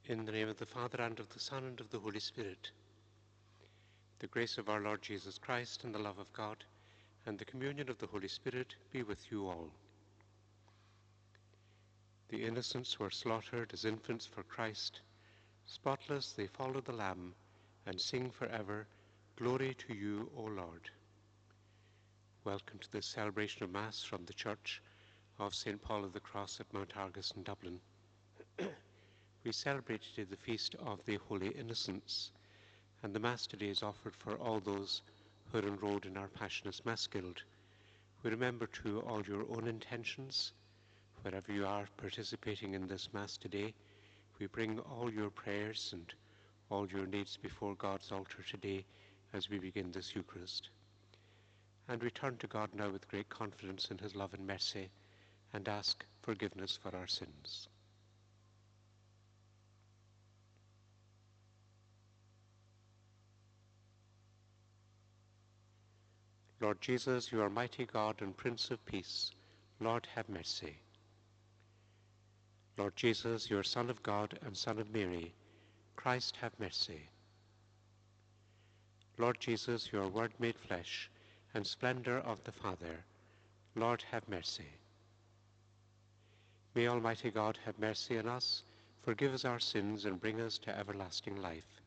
In the name of the Father, and of the Son, and of the Holy Spirit. The grace of our Lord Jesus Christ, and the love of God, and the communion of the Holy Spirit be with you all. The innocents were slaughtered as infants for Christ. Spotless they follow the Lamb, and sing forever, Glory to you, O Lord. Welcome to this celebration of Mass from the Church of St. Paul of the Cross at Mount Argus in Dublin. We celebrate today the feast of the Holy Innocents, and the Mass today is offered for all those who are enrolled in our Passionist Mass Guild. We remember too all your own intentions. Wherever you are participating in this Mass today, we bring all your prayers and all your needs before God's altar today as we begin this Eucharist. And we turn to God now with great confidence in his love and mercy and ask forgiveness for our sins. Lord Jesus, you are mighty God and Prince of Peace. Lord, have mercy. Lord Jesus, you are Son of God and Son of Mary. Christ, have mercy. Lord Jesus, you are Word made flesh and splendor of the Father. Lord, have mercy. May Almighty God have mercy on us, forgive us our sins, and bring us to everlasting life.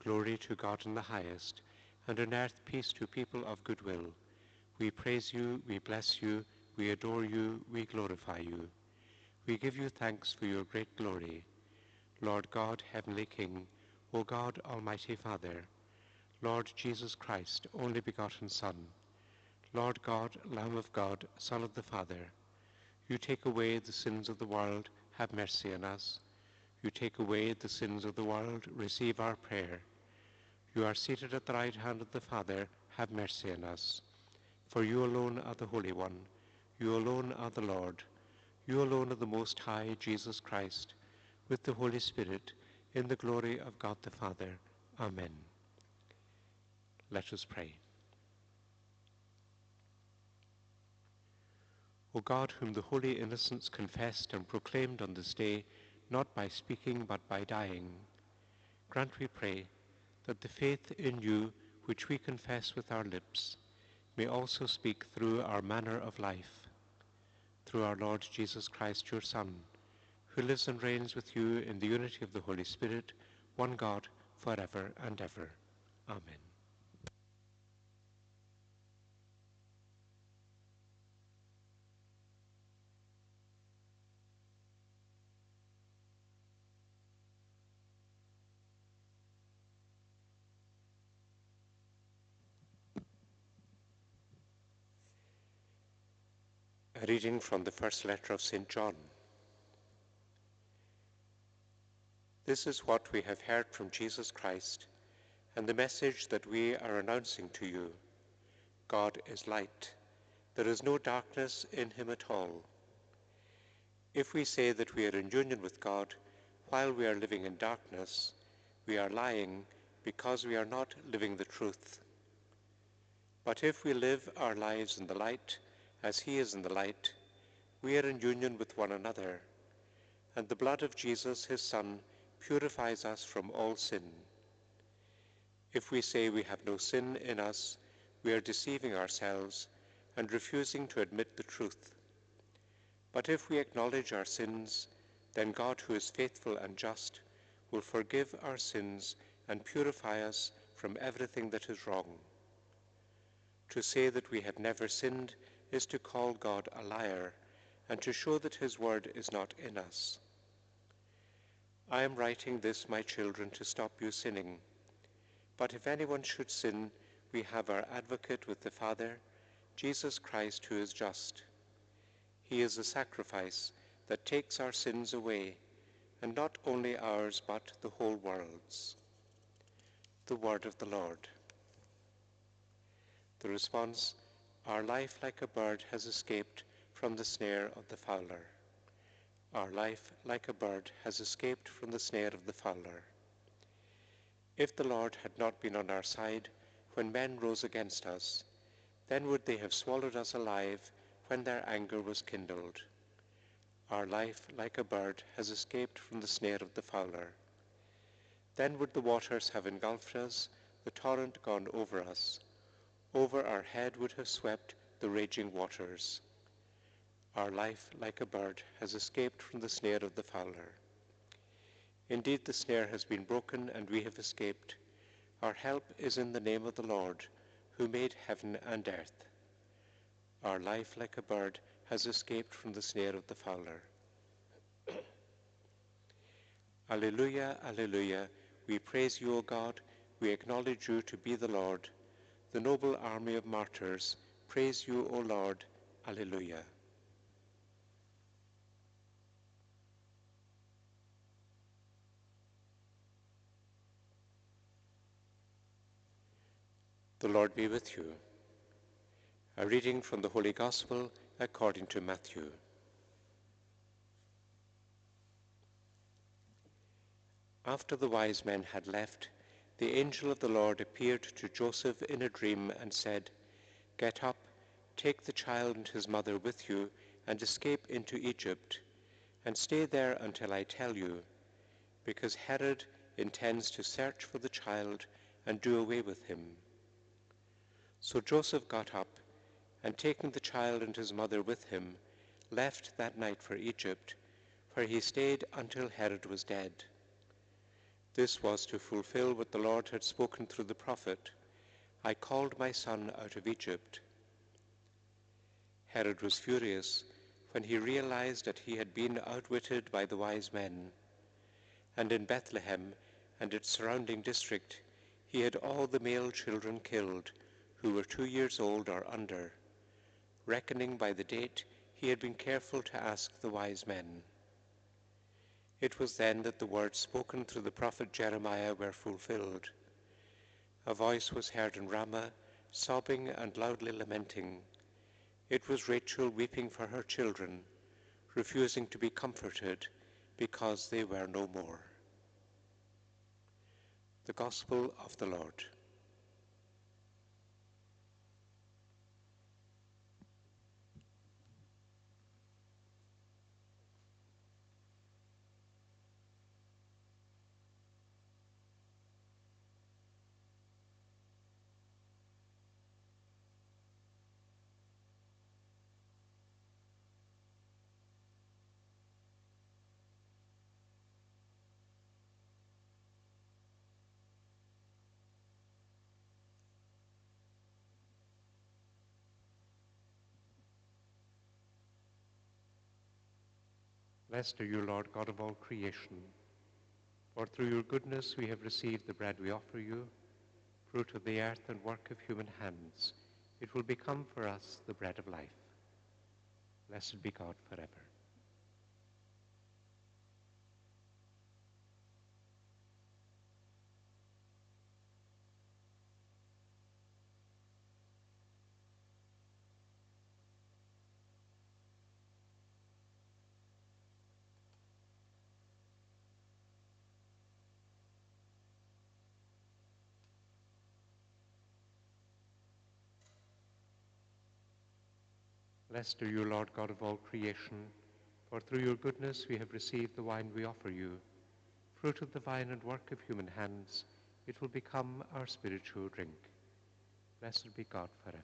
Glory to God in the highest, and on earth peace to people of good will. We praise you, we bless you, we adore you, we glorify you. We give you thanks for your great glory. Lord God, Heavenly King, O God, Almighty Father, Lord Jesus Christ, only begotten Son, Lord God, Lamb of God, Son of the Father, you take away the sins of the world, have mercy on us. You take away the sins of the world, receive our prayer. You are seated at the right hand of the Father, have mercy on us. For you alone are the Holy One, you alone are the Lord, you alone are the Most High, Jesus Christ, with the Holy Spirit, in the glory of God the Father. Amen. Let us pray. O God, whom the holy innocents confessed and proclaimed on this day, not by speaking but by dying, grant, we pray, that the faith in you which we confess with our lips may also speak through our manner of life, through our Lord Jesus Christ, your Son, who lives and reigns with you in the unity of the Holy Spirit, one God, forever and ever. Amen. A reading from the first letter of St. John. This is what we have heard from Jesus Christ, and the message that we are announcing to you. God is light. There is no darkness in him at all. If we say that we are in union with God while we are living in darkness, we are lying because we are not living the truth. But if we live our lives in the light, as he is in the light, we are in union with one another, and the blood of Jesus, his Son, purifies us from all sin. If we say we have no sin in us, we are deceiving ourselves and refusing to admit the truth. But if we acknowledge our sins, then God, who is faithful and just, will forgive our sins and purify us from everything that is wrong. To say that we have never sinned is to call God a liar, and to show that his word is not in us. I am writing this, my children, to stop you sinning. But if anyone should sin, we have our advocate with the Father, Jesus Christ, who is just. He is a sacrifice that takes our sins away, and not only ours, but the whole world's. The word of the Lord. The response: our life like a bird has escaped from the snare of the fowler. Our life like a bird has escaped from the snare of the fowler. If the Lord had not been on our side when men rose against us, then would they have swallowed us alive when their anger was kindled. Our life, like a bird, has escaped from the snare of the fowler. Then would the waters have engulfed us, the torrent gone over us. Over our head would have swept the raging waters. Our life, like a bird, has escaped from the snare of the fowler. Indeed, the snare has been broken, and we have escaped. Our help is in the name of the Lord, who made heaven and earth. Our life, like a bird, has escaped from the snare of the fowler. Alleluia, alleluia. We praise you, O God. We acknowledge you to be the Lord. The noble army of martyrs, praise you, O Lord. Alleluia. The Lord be with you. A reading from the Holy Gospel according to Matthew. After the wise men had left, the angel of the Lord appeared to Joseph in a dream and said, "Get up, take the child and his mother with you, and escape into Egypt, and stay there until I tell you, because Herod intends to search for the child and do away with him." So Joseph got up, and taking the child and his mother with him, left that night for Egypt, where he stayed until Herod was dead. This was to fulfill what the Lord had spoken through the prophet, "I called my son out of Egypt." Herod was furious when he realized that he had been outwitted by the wise men, and in Bethlehem and its surrounding district he had all the male children killed who were 2 years old or under, reckoning by the date he had been careful to ask the wise men. It was then that the words spoken through the prophet Jeremiah were fulfilled. A voice was heard in Ramah, sobbing and loudly lamenting. It was Rachel weeping for her children, refusing to be comforted because they were no more. The Gospel of the Lord. Blessed are you, Lord God of all creation, for through your goodness we have received the bread we offer you, fruit of the earth and work of human hands. It will become for us the bread of life. Blessed be God forever. Blessed are you, Lord God of all creation, for through your goodness we have received the wine we offer you, fruit of the vine and work of human hands. It will become our spiritual drink. Blessed be God forever.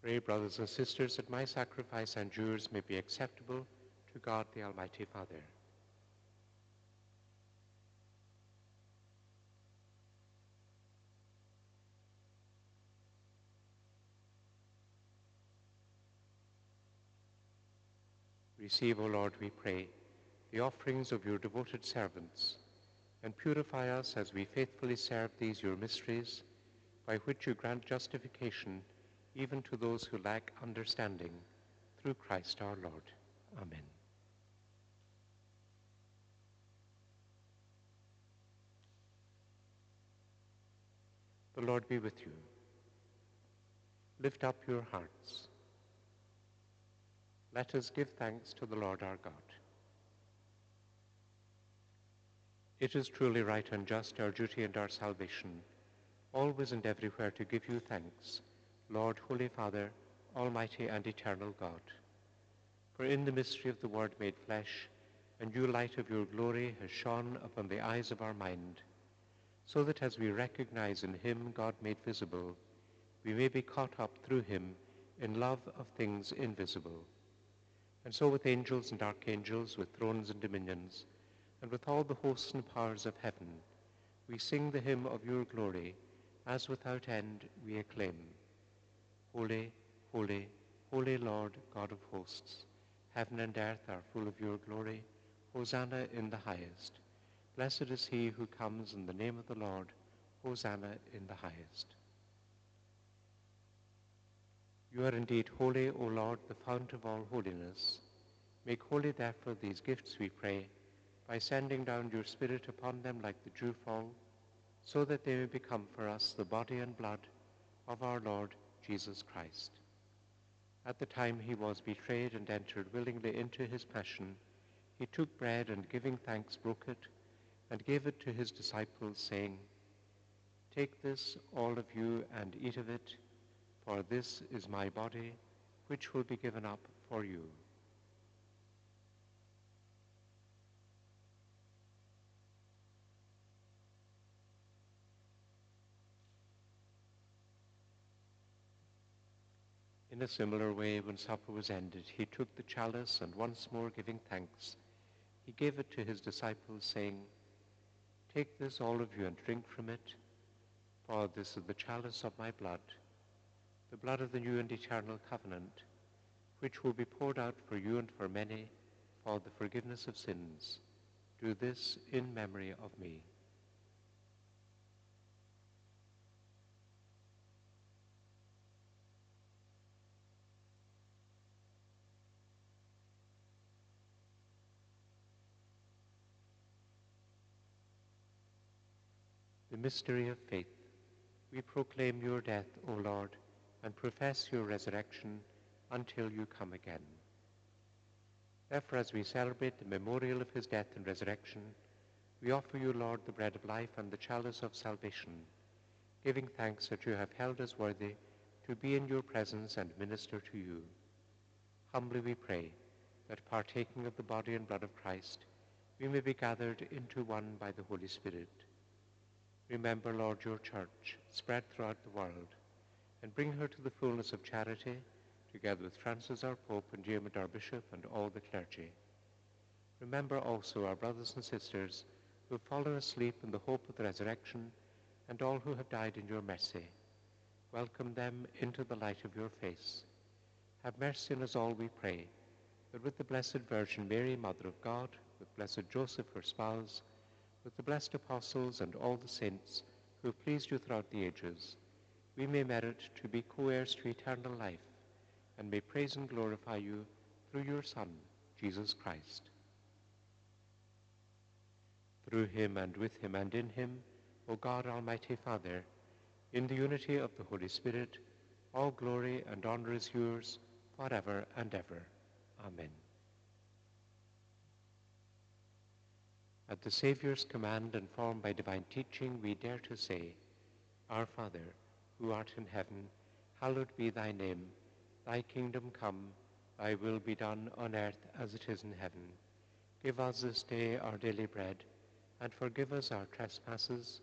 Pray, brothers and sisters, that my sacrifice and yours may be acceptable to God the Almighty Father. Receive, O Lord, we pray, the offerings of your devoted servants, and purify us as we faithfully serve these your mysteries, by which you grant justification even to those who lack understanding, through Christ our Lord. Amen. The Lord be with you. Lift up your hearts. Let us give thanks to the Lord our God. It is truly right and just, our duty and our salvation, always and everywhere to give you thanks, Lord, Holy Father, Almighty and eternal God. For in the mystery of the Word made flesh, a new light of your glory has shone upon the eyes of our mind, so that as we recognize in him God made visible, we may be caught up through him in love of things invisible. And so with angels and archangels, with thrones and dominions, and with all the hosts and powers of heaven, we sing the hymn of your glory, as without end we acclaim. Holy, holy, holy Lord, God of hosts, heaven and earth are full of your glory. Hosanna in the highest. Blessed is he who comes in the name of the Lord. Hosanna in the highest. You are indeed holy, O Lord, the fount of all holiness. Make holy, therefore, these gifts, we pray, by sending down your Spirit upon them like the dewfall, so that they may become for us the body and blood of our Lord Jesus Christ. At the time he was betrayed and entered willingly into his passion, he took bread and, giving thanks, broke it and gave it to his disciples, saying, "Take this, all of you, and eat of it, for this is my body, which will be given up for you." In a similar way, when supper was ended, he took the chalice, and once more giving thanks, he gave it to his disciples, saying, "Take this, all of you, and drink from it, for this is the chalice of my blood, the blood of the new and eternal covenant, which will be poured out for you and for many for the forgiveness of sins. Do this in memory of me." The mystery of faith. We proclaim your death, O Lord, and profess your resurrection until you come again. Therefore, as we celebrate the memorial of his death and resurrection, we offer you, Lord, the bread of life and the chalice of salvation, giving thanks that you have held us worthy to be in your presence and minister to you. Humbly we pray that, partaking of the body and blood of Christ, we may be gathered into one by the Holy Spirit. Remember, Lord, your church spread throughout the world, and bring her to the fullness of charity, together with Francis our Pope and Diarmaid our Bishop and all the clergy. Remember also our brothers and sisters who have fallen asleep in the hope of the resurrection, and all who have died in your mercy. Welcome them into the light of your face. Have mercy on us all, we pray, that with the Blessed Virgin Mary, Mother of God, with blessed Joseph, her spouse, with the blessed apostles and all the saints who have pleased you throughout the ages, we may merit to be co-heirs to eternal life, and may praise and glorify you through your Son, Jesus Christ. Through him, and with him, and in him, O God, Almighty Father, in the unity of the Holy Spirit, all glory and honor is yours forever and ever. Amen. At the Saviour's command, and formed by divine teaching, we dare to say, Our Father, who art in heaven, hallowed be thy name. Thy kingdom come, thy will be done on earth as it is in heaven. Give us this day our daily bread, and forgive us our trespasses,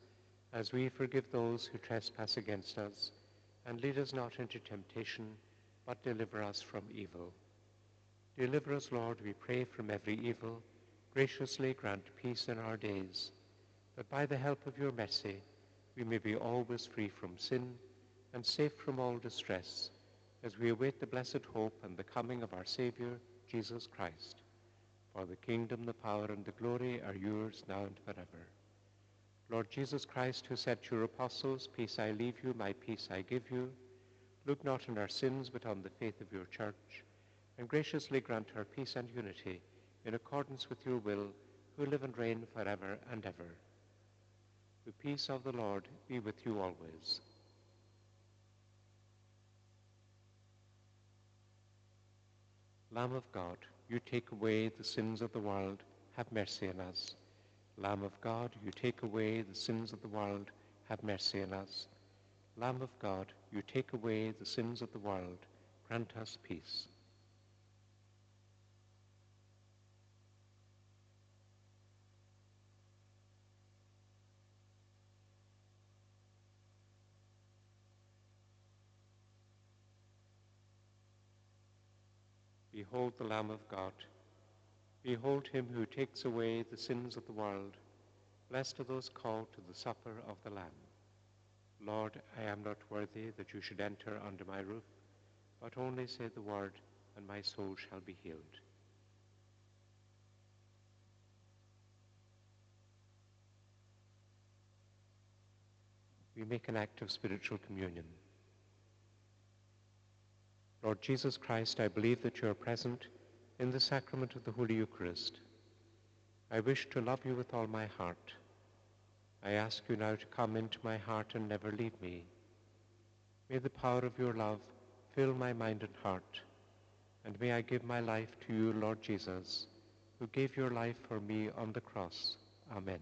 as we forgive those who trespass against us. And lead us not into temptation, but deliver us from evil. Deliver us, Lord, we pray, from every evil. Graciously grant peace in our days, that by the help of your mercy we may be always free from sin and safe from all distress, as we await the blessed hope and the coming of our Saviour, Jesus Christ. For the kingdom, the power, and the glory are yours now and forever. Lord Jesus Christ, who said to your apostles, "Peace I leave you, my peace I give you," look not on our sins, but on the faith of your church, and graciously grant her peace and unity in accordance with your will, who live and reign forever and ever. The peace of the Lord be with you always. Lamb of God, you take away the sins of the world, have mercy on us. Lamb of God, you take away the sins of the world, have mercy on us. Lamb of God, you take away the sins of the world, grant us peace. Behold the Lamb of God. Behold him who takes away the sins of the world. Blessed are those called to the supper of the Lamb. Lord, I am not worthy that you should enter under my roof, but only say the word, and my soul shall be healed. We make an act of spiritual communion. Lord Jesus Christ, I believe that you are present in the sacrament of the Holy Eucharist. I wish to love you with all my heart. I ask you now to come into my heart and never leave me. May the power of your love fill my mind and heart, and may I give my life to you, Lord Jesus, who gave your life for me on the cross. Amen.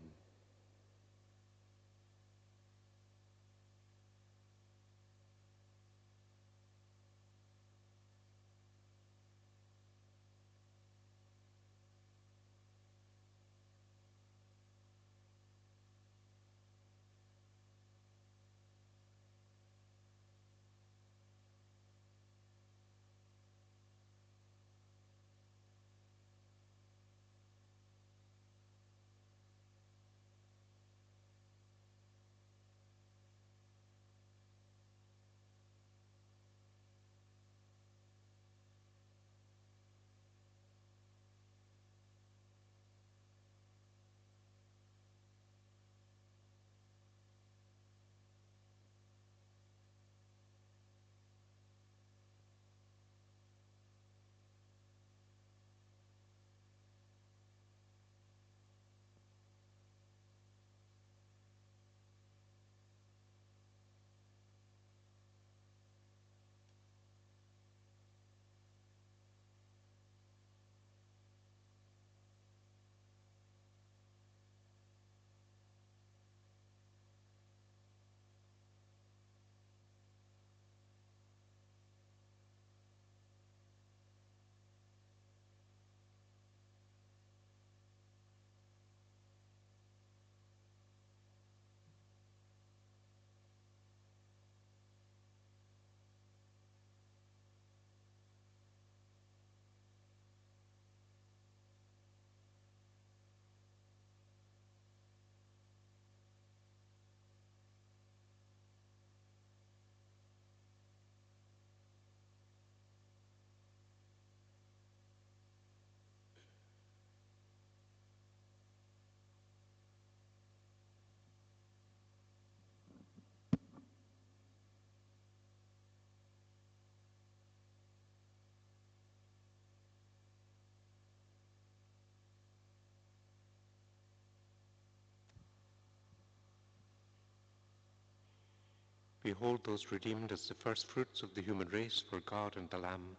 Behold those redeemed as the first fruits of the human race for God and the Lamb,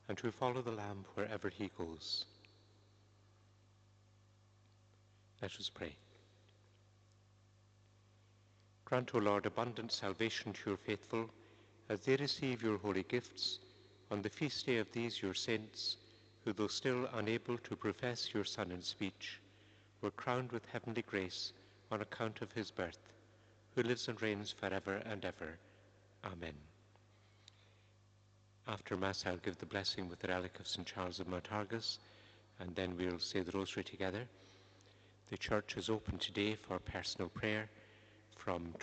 and who follow the Lamb wherever he goes. Let us pray. Grant, O Lord, abundant salvation to your faithful, as they receive your holy gifts on the feast day of these your saints, who, though still unable to profess your Son in speech, were crowned with heavenly grace on account of his birth, who lives and reigns forever and ever. Amen. After Mass, I'll give the blessing with the relic of St. Charles of Montargis, and then we'll say the Rosary together. The church is open today for personal prayer from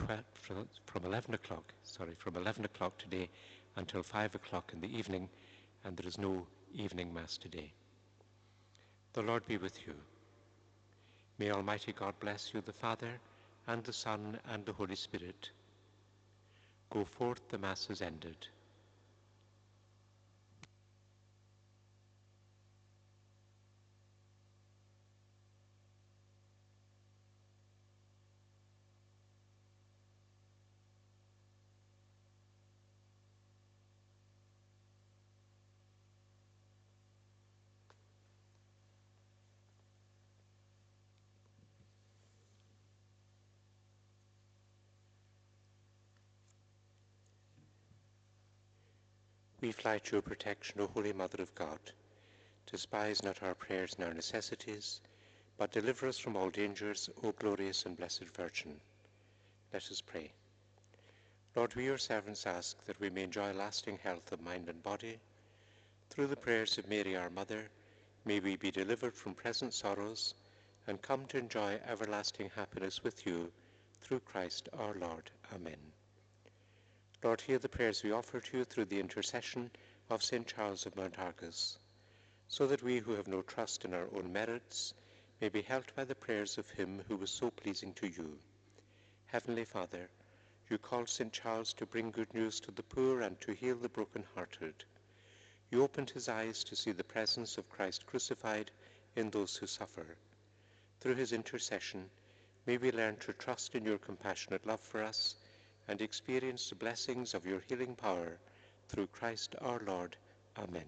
11 o'clock today until 5 o'clock in the evening, and there is no evening Mass today. The Lord be with you. May Almighty God bless you, the Father, and the Son, and the Holy Spirit. Go forth, the Mass is ended. We fly to your protection, O Holy Mother of God. Despise not our prayers and our necessities, but deliver us from all dangers, O glorious and blessed Virgin. Let us pray. Lord, we your servants ask that we may enjoy lasting health of mind and body. Through the prayers of Mary, our Mother, may we be delivered from present sorrows and come to enjoy everlasting happiness with you, through Christ our Lord. Amen. Lord, hear the prayers we offer to you through the intercession of St. Charles of Mount Argus, so that we who have no trust in our own merits may be helped by the prayers of him who was so pleasing to you. Heavenly Father, you called St. Charles to bring good news to the poor and to heal the broken-hearted. You opened his eyes to see the presence of Christ crucified in those who suffer. Through his intercession, may we learn to trust in your compassionate love for us and experience the blessings of your healing power, through Christ our Lord. Amen.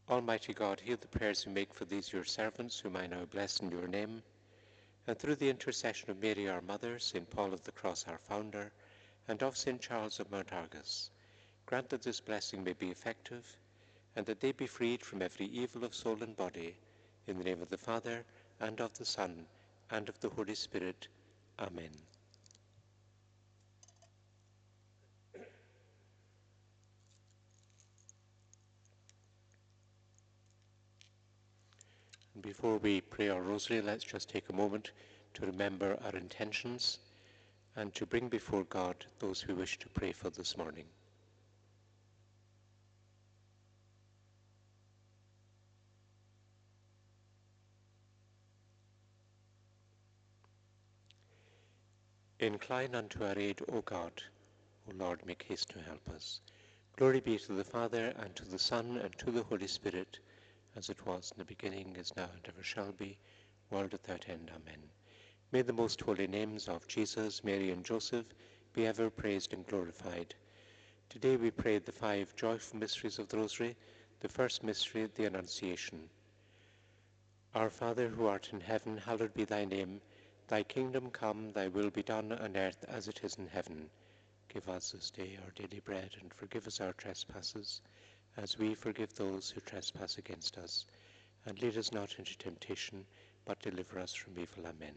Almighty God, hear the prayers we make for these your servants, whom I now bless in your name, and through the intercession of Mary our Mother, St. Paul of the Cross our founder, and of St. Charles of Mount Argus, grant that this blessing may be effective, and that they be freed from every evil of soul and body, in the name of the Father, and of the Son, and of the Holy Spirit. Amen. And before we pray our rosary, let's just take a moment to remember our intentions and to bring before God those we wish to pray for this morning. Incline unto our aid, O God. O Lord, make haste to help us. Glory be to the Father, and to the Son, and to the Holy Spirit, as it was in the beginning, is now, and ever shall be, world without end. Amen. May the most holy names of Jesus, Mary, and Joseph be ever praised and glorified. Today we pray the 5 joyful mysteries of the Rosary. The first mystery, the Annunciation. Our Father, who art in heaven, hallowed be thy name. Thy kingdom come, thy will be done on earth as it is in heaven. Give us this day our daily bread, and forgive us our trespasses, as we forgive those who trespass against us. And lead us not into temptation, but deliver us from evil. Amen.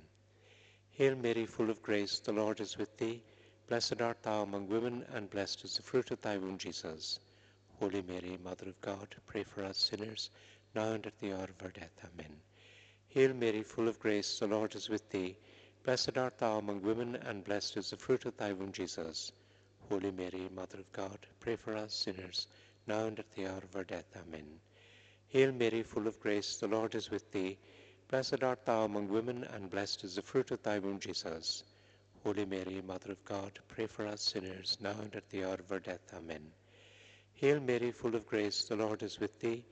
Hail Mary, full of grace, the Lord is with thee. Blessed art thou among women, and blessed is the fruit of thy womb, Jesus. Holy Mary, Mother of God, pray for us sinners, now and at the hour of our death. Amen. Hail Mary, full of grace, the Lord is with thee. Blessed art thou among women, and blessed is the fruit of thy womb, Jesus. Holy Mary, Mother of God, pray for us sinners, now and at the hour of our death. Amen. Hail Mary, full of grace, the Lord is with thee. Blessed art thou among women, and blessed is the fruit of thy womb, Jesus. Holy Mary, Mother of God, pray for us sinners, now and at the hour of our death. Amen. Hail Mary, full of grace, the Lord is with thee.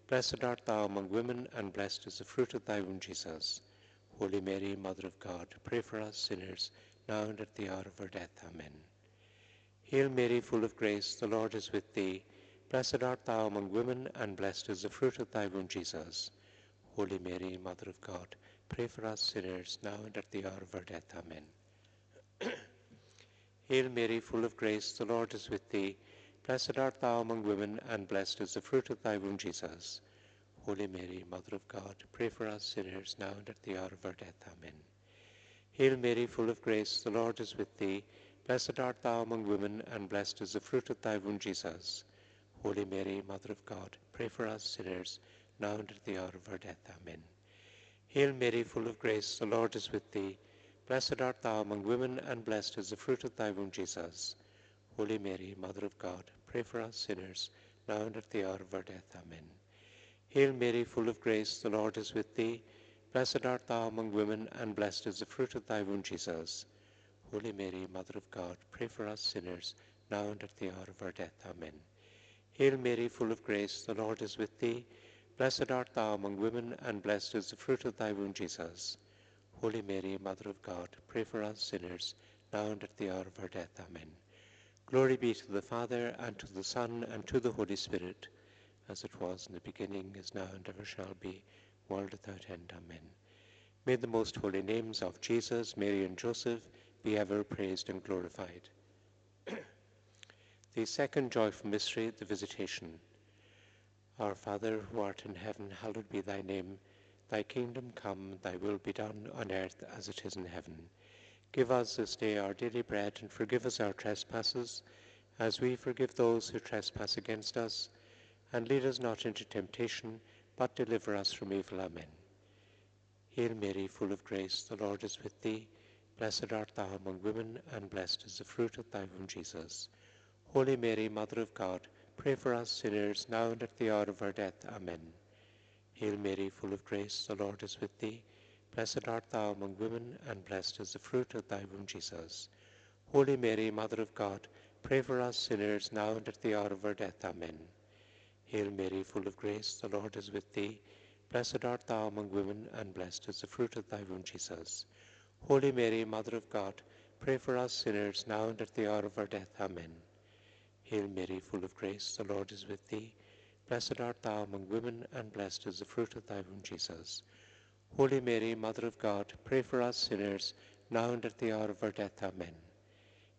Blessed art thou among women, and blessed is the fruit of thy womb, Jesus. Holy Mary, Mother of God, pray for us sinners, now and at the hour of our death. Amen. Hail Mary, full of grace, the Lord is with thee. Blessed art thou among women, and blessed is the fruit of thy womb, Jesus. Holy Mary, Mother of God, pray for us sinners, now and at the hour of our death. Amen. Hail Mary, full of grace, the Lord is with thee. Blessed art thou among women, and blessed is the fruit of thy womb, Jesus. Holy Mary, Mother of God, pray for us sinners, now and at the hour of our death. Amen. Hail Mary, full of grace, the Lord is with thee. Blessed art thou among women, and blessed is the fruit of thy womb, Jesus. Holy Mary, Mother of God, pray for us sinners, now and at the hour of our death. Amen. Hail Mary, full of grace, the Lord is with thee. Blessed art thou among women, and blessed is the fruit of thy womb, Jesus. Holy Mary, Mother of God, pray for us sinners, now and at the hour of our death. Amen. Hail Mary, full of grace, the Lord is with thee. Blessed art thou among women, and blessed is the fruit of thy womb, Jesus. Holy Mary, Mother of God, pray for us sinners, now and at the hour of our death. Amen. Hail Mary, full of grace, the Lord is with thee. Blessed art thou among women, and blessed is the fruit of thy womb, Jesus. Holy Mary, Mother of God, pray for us sinners, now and at the hour of our death. Amen. Glory be to the Father, and to the Son, and to the Holy Spirit, as it was in the beginning, is now, and ever shall be, world without end. Amen. May the most holy names of Jesus, Mary, and Joseph be ever praised and glorified. The second joyful mystery, the Visitation. Our Father, who art in heaven, hallowed be thy name. Thy kingdom come, thy will be done on earth as it is in heaven. Give us this day our daily bread, and forgive us our trespasses, as we forgive those who trespass against us. And lead us not into temptation, but deliver us from evil. Amen. Hail Mary, full of grace, the Lord is with thee. Blessed art thou among women, and blessed is the fruit of thy womb, Jesus. Holy Mary, Mother of God, pray for us sinners, now and at the hour of our death. Amen. Hail Mary, full of grace, the Lord is with thee. Blessed art thou among women, and blessed is the fruit of thy womb, Jesus. Holy Mary, Mother of God, pray for us sinners, now and at the hour of our death. Amen. Hail Mary, full of grace, the Lord is with thee. Blessed art thou among women, and blessed is the fruit of thy womb, Jesus. Holy Mary, Mother of God, pray for us sinners, now and at the hour of our death. Amen. Hail Mary, full of grace, the Lord is with thee. Blessed art thou among women, and blessed is the fruit of thy womb, Jesus. Holy Mary, Mother of God, pray for us sinners, now and at the hour of our death. Amen.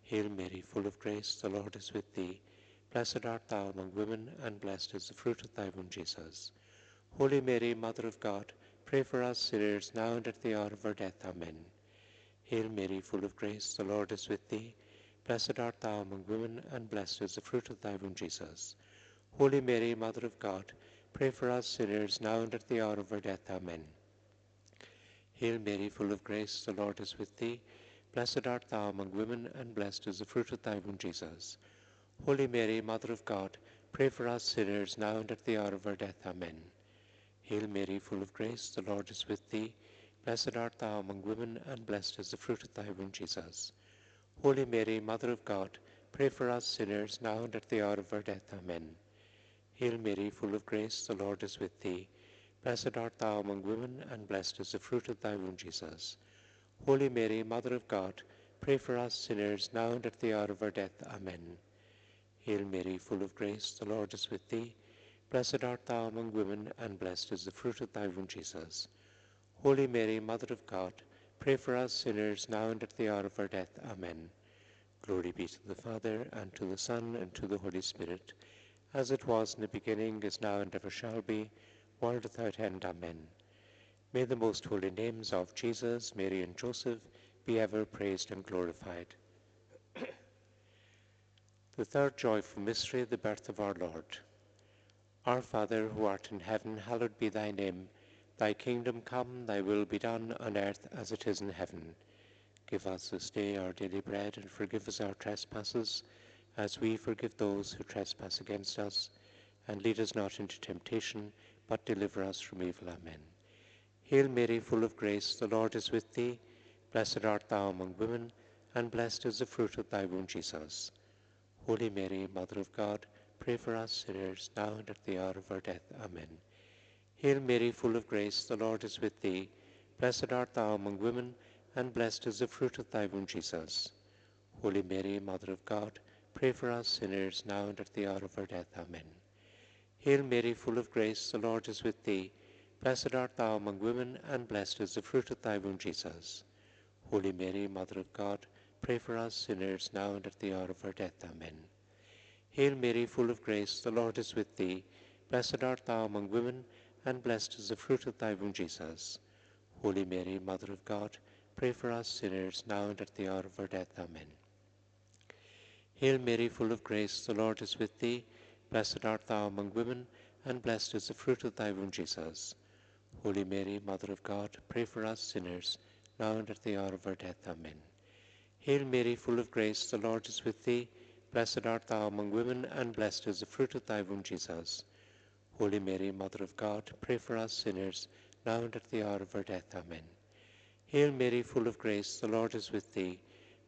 Hail Mary, full of grace, the Lord is with thee. Blessed art thou among women, and blessed is the fruit of thy womb, Jesus. Holy Mary, Mother of God, pray for us sinners, now and at the hour of our death. Amen. Hail Mary, full of grace, the Lord is with thee. Blessed art thou among women, and blessed is the fruit of thy womb, Jesus. Holy Mary, Mother of God, pray for us sinners, now and at the hour of our death. Amen. Hail Mary, full of grace, the Lord is with thee. Blessed art thou among women, and blessed is the fruit of thy womb, Jesus. Holy Mary, Mother of God, pray for us sinners, now and at the hour of our death. Amen. Hail Mary, full of grace, the Lord is with thee. Blessed art thou among women, and blessed is the fruit of thy womb, Jesus. Holy Mary, Mother of God, pray for us sinners, now and at the hour of our death. Amen. Hail Mary, full of grace, the Lord is with thee. Blessed art thou among women, and blessed is the fruit of thy womb, Jesus. Holy Mary, Mother of God, pray for us sinners, now and at the hour of our death. Amen. Hail Mary, full of grace, the Lord is with thee. Blessed art thou among women, and blessed is the fruit of thy womb, Jesus. Holy Mary, Mother of God, pray for us sinners, now and at the hour of our death. Amen. Glory be to the Father, and to the Son, and to the Holy Spirit, as it was in the beginning, is now, and ever shall be, world without end. Amen. May the most holy names of Jesus, Mary, and Joseph be ever praised and glorified. The third joyful mystery, the birth of our Lord. Our Father, who art in heaven, hallowed be thy name. Thy kingdom come, thy will be done on earth as it is in heaven. Give us this day our daily bread, and forgive us our trespasses, as we forgive those who trespass against us. And lead us not into temptation, but deliver us from evil. Amen. Hail Mary, full of grace, the Lord is with thee. Blessed art thou among women, and blessed is the fruit of thy womb, Jesus. Holy Mary, Mother of God, pray for us sinners, now and at the hour of our death. Amen. Hail Mary, full of grace, the Lord is with thee. Blessed art thou among women, and blessed is the fruit of thy womb, Jesus. Holy Mary, Mother of God, pray for us sinners, now and at the hour of our death. Amen. Hail Mary, full of grace, the Lord is with thee. Blessed art thou among women, and blessed is the fruit of thy womb, Jesus. Holy Mary, Mother of God, pray for us sinners, now and at the hour of our death. Amen. Hail Mary, full of grace, the Lord is with thee. Blessed art thou among women, and blessed is the fruit of thy womb, Jesus. Holy Mary, Mother of God, pray for us sinners, now and at the hour of our death. Amen. Hail Mary, full of grace, the Lord is with thee. Blessed art thou among women, and blessed is the fruit of thy womb, Jesus. Holy Mary, Mother of God, pray for us sinners, now and at the hour of our death. Amen. Hail Mary, full of grace, the Lord is with thee. Blessed art thou among women, and blessed is the fruit of thy womb, Jesus. Holy Mary, Mother of God, pray for us sinners, now and at the hour of our death. Amen. Hail Mary, full of grace, the Lord is with thee.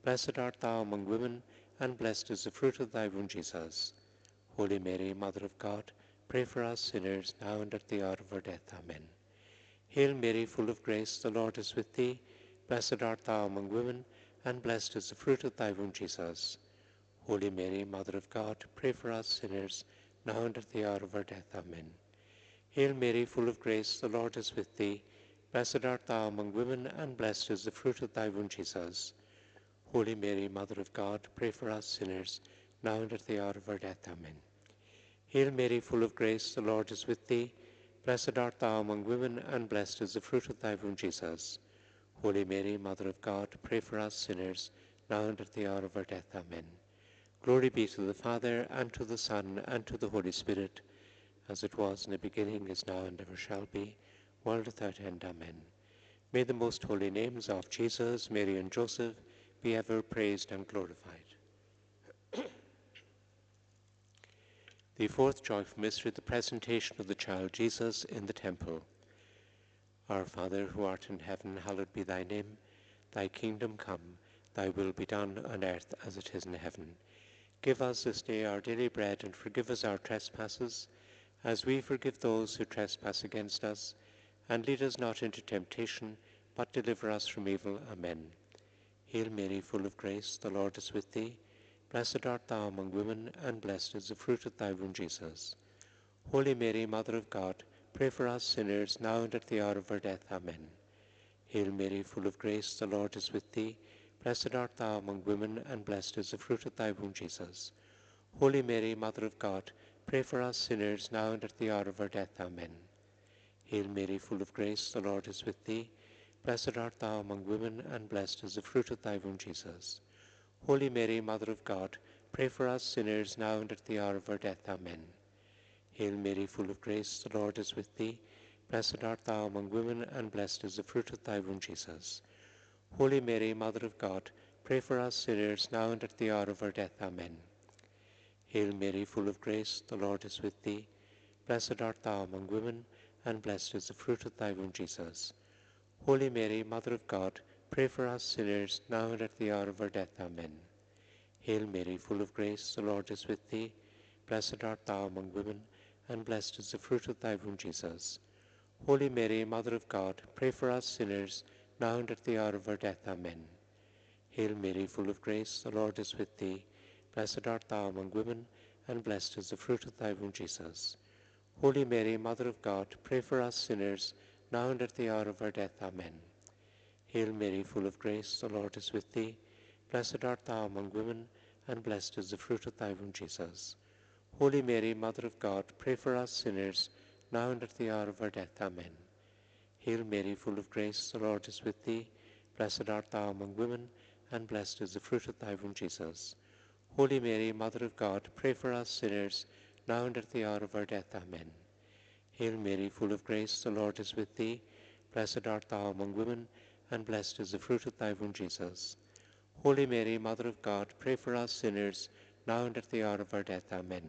Blessed art thou among women, and blessed is the fruit of thy womb, Jesus. Holy Mary, Mother of God, pray for us sinners, now and at the hour of our death. Amen. Hail Mary, full of grace, the Lord is with thee. Blessed art thou among women, and blessed is the fruit of thy womb, Jesus. Holy Mary, Mother of God, pray for us sinners, now and at the hour of our death. Amen. Hail Mary, full of grace, the Lord is with thee. Blessed art thou among women, and blessed is the fruit of thy womb, Jesus. Holy Mary, Mother of God, pray for us sinners, now and at the hour of our death. Amen. Hail Mary, full of grace, the Lord is with thee. Blessed art thou among women, and blessed is the fruit of thy womb, Jesus. Holy Mary, Mother of God, pray for us sinners, now and at the hour of our death. Amen. Glory be to the Father, and to the Son, and to the Holy Spirit, as it was in the beginning, is now, and ever shall be, world without end. Amen. May the most holy names of Jesus, Mary, and Joseph be ever praised and glorified. The fourth joyful mystery, the presentation of the child Jesus in the temple. Our Father, who art in heaven, hallowed be thy name. Thy kingdom come, thy will be done on earth as it is in heaven. Give us this day our daily bread, and forgive us our trespasses, as we forgive those who trespass against us. And lead us not into temptation, but deliver us from evil. Amen. Hail Mary, full of grace, the Lord is with thee. Blessed art thou among women, and blessed is the fruit of thy womb, Jesus. Holy Mary, Mother of God, pray for us sinners, now and at the hour of our death. Amen. Hail Mary, full of grace, the Lord is with thee. Blessed art thou among women, and blessed is the fruit of thy womb, Jesus. Holy Mary, Mother of God, pray for us sinners, now and at the hour of our death. Amen. Hail Mary, full of grace, the Lord is with thee. Blessed art thou among women, and blessed is the fruit of thy womb, Jesus. Holy Mary, Mother of God, pray for us sinners, now and at the hour of our death. Amen. Hail Mary, full of grace, the Lord is with thee. Blessed art thou among women, and blessed is the fruit of thy womb, Jesus. Holy Mary, Mother of God, pray for us sinners, now and at the hour of our death. Amen. Hail Mary, full of grace, the Lord is with thee. Blessed art thou among women, and blessed is the fruit of thy womb, Jesus. Holy Mary, Mother of God, pray for us sinners, now and at the hour of our death. Amen. Hail Mary, full of grace, the Lord is with thee. Blessed art thou among women, and blessed is the fruit of thy womb, Jesus. Holy Mary, Mother of God, pray for us sinners, now and at the hour of our death. Amen. Hail Mary, full of grace, the Lord is with thee. Blessed art thou among women, and blessed is the fruit of thy womb, Jesus. Holy Mary, Mother of God, pray for us sinners, now and at the hour of our death. Amen. Hail Mary, full of grace, the Lord is with thee. Blessed art thou among women, and blessed is the fruit of thy womb, Jesus. Holy Mary, Mother of God, pray for us sinners, now and at the hour of our death. Amen. Hail Mary, full of grace, the Lord is with thee. Blessed art thou among women, and blessed is the fruit of thy womb, Jesus. Holy Mary, Mother of God, pray for us sinners, now and at the hour of our death. Amen. Hail Mary, full of grace, the Lord is with thee. Blessed art thou among women, and blessed is the fruit of thy womb, Jesus. Holy Mary, Mother of God, pray for us sinners, now and at the hour of our death. Amen.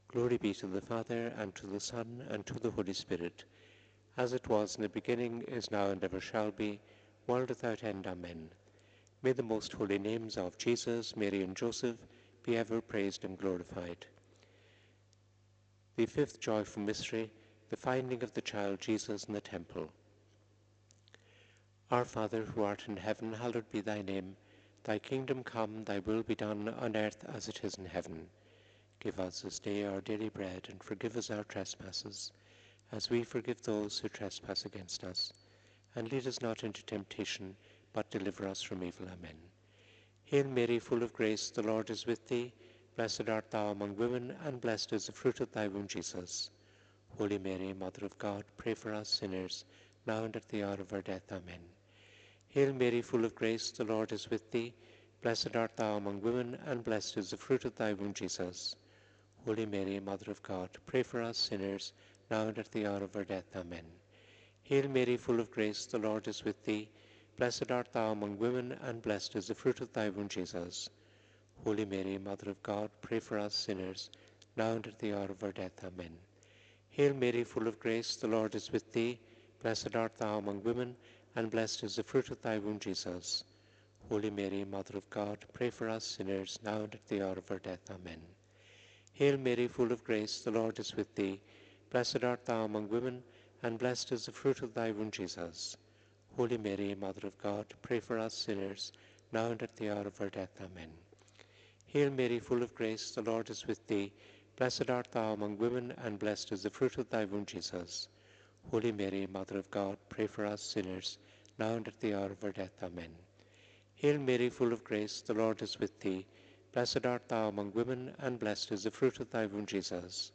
Glory be to the Father, and to the Son, and to the Holy Spirit, as it was in the beginning, is now, and ever shall be, world without end. Amen. May the most holy names of Jesus, Mary, and Joseph be ever praised and glorified. The fifth joyful mystery, the finding of the child Jesus in the temple. Our Father, who art in heaven, hallowed be thy name. Thy kingdom come, thy will be done on earth as it is in heaven. Give us this day our daily bread, and forgive us our trespasses, as we forgive those who trespass against us. And lead us not into temptation, but deliver us from evil. Amen. Hail Mary, full of grace, the Lord is with thee. Blessed art thou among women, and blessed is the fruit of thy womb, Jesus. Holy Mary, Mother of God, pray for us sinners, now and at the hour of our death. Amen. Hail Mary, full of grace, the Lord is with thee. Blessed art thou among women, and blessed is the fruit of thy womb, Jesus. Holy Mary, Mother of God, pray for us sinners, now and at the hour of our death. Amen. Hail Mary, full of grace, the Lord is with thee. Blessed art thou among women, and blessed is the fruit of thy womb, Jesus. Holy Mary, Mother of God, pray for us sinners, now and at the hour of our death. Amen. Hail Mary, full of grace, the Lord is with thee. Blessed art thou among women, and blessed is the fruit of thy womb, Jesus. Holy Mary, Mother of God, pray for us sinners, now and at the hour of our death. Amen. Hail Mary, full of grace, the Lord is with thee. Blessed art thou among women, and blessed is the fruit of thy womb, Jesus. Holy Mary, Mother of God, pray for us sinners, now and at the hour of our death. Amen. Hail Mary, full of grace, the Lord is with thee. Blessed art thou among women, and blessed is the fruit of thy womb, Jesus. Holy Mary, Mother of God, pray for us sinners, now and at the hour of our death. Amen. Hail Mary, full of grace, the Lord is with thee. Blessed art thou among women, and blessed is the fruit of thy womb, Jesus.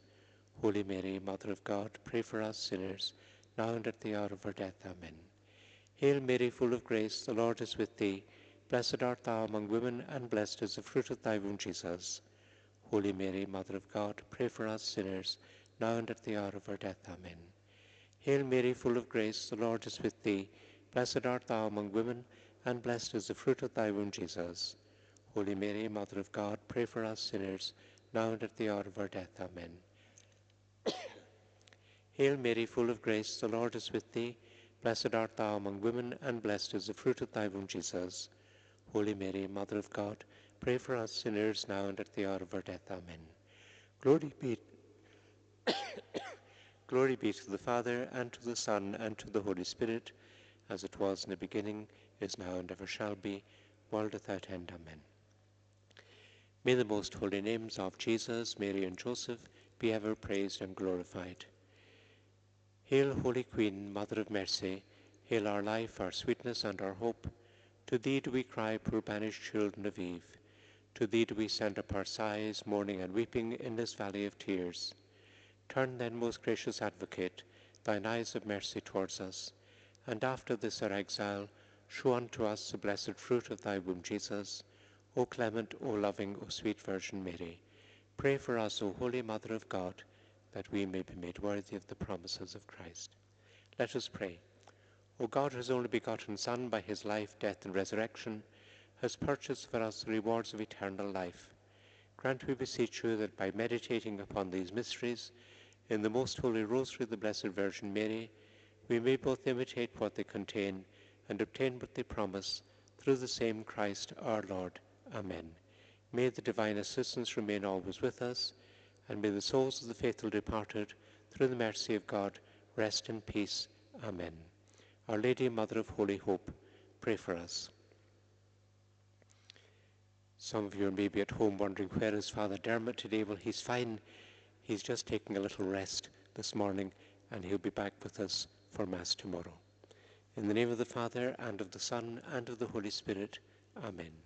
Holy Mary, Mother of God, pray for us sinners, now and at the hour of our death. Amen. Hail Mary, full of grace, the Lord is with thee. Blessed art thou among women, and blessed is the fruit of thy womb, Jesus. Holy Mary, Mother of God, pray for us sinners, now and at the hour of our death. Amen. Hail Mary, full of grace, the Lord is with thee. Blessed art thou among women, and blessed is the fruit of thy womb, Jesus. Holy Mary, Mother of God, pray for us sinners, now and at the hour of our death. Amen. Hail Mary, full of grace, the Lord is with thee. Blessed art thou among women, and blessed is the fruit of thy womb, Jesus. Holy Mary, Mother of God, pray for us sinners, now and at the hour of our death. Amen. Glory be, Glory be to the Father, and to the Son, and to the Holy Spirit, as it was in the beginning, is now, and ever shall be, world without end. Amen. May the most holy names of Jesus, Mary, and Joseph be ever praised and glorified. Hail, Holy Queen, Mother of Mercy, hail our life, our sweetness, and our hope. To thee do we cry, poor banished children of Eve. To thee do we send up our sighs, mourning and weeping in this valley of tears. Turn then, most gracious Advocate, thine eyes of mercy towards us, and after this our exile, show unto us the blessed fruit of thy womb, Jesus. O clement, O loving, O sweet Virgin Mary, pray for us, O Holy Mother of God, that we may be made worthy of the promises of Christ. Let us pray. O God, whose only begotten Son, by his life, death, and resurrection, has purchased for us the rewards of eternal life, grant, we beseech you, that by meditating upon these mysteries in the most holy rosary of the Blessed Virgin Mary, we may both imitate what they contain and obtain what they promise, through the same Christ our Lord. Amen. May the divine assistance remain always with us, and may the souls of the faithful departed, through the mercy of God, rest in peace. Amen. Our Lady, Mother of Holy Hope, pray for us. Some of you may be at home wondering, where is Father Dermot today? Well, he's fine. He's just taking a little rest this morning, and he'll be back with us for Mass tomorrow. In the name of the Father, and of the Son, and of the Holy Spirit. Amen.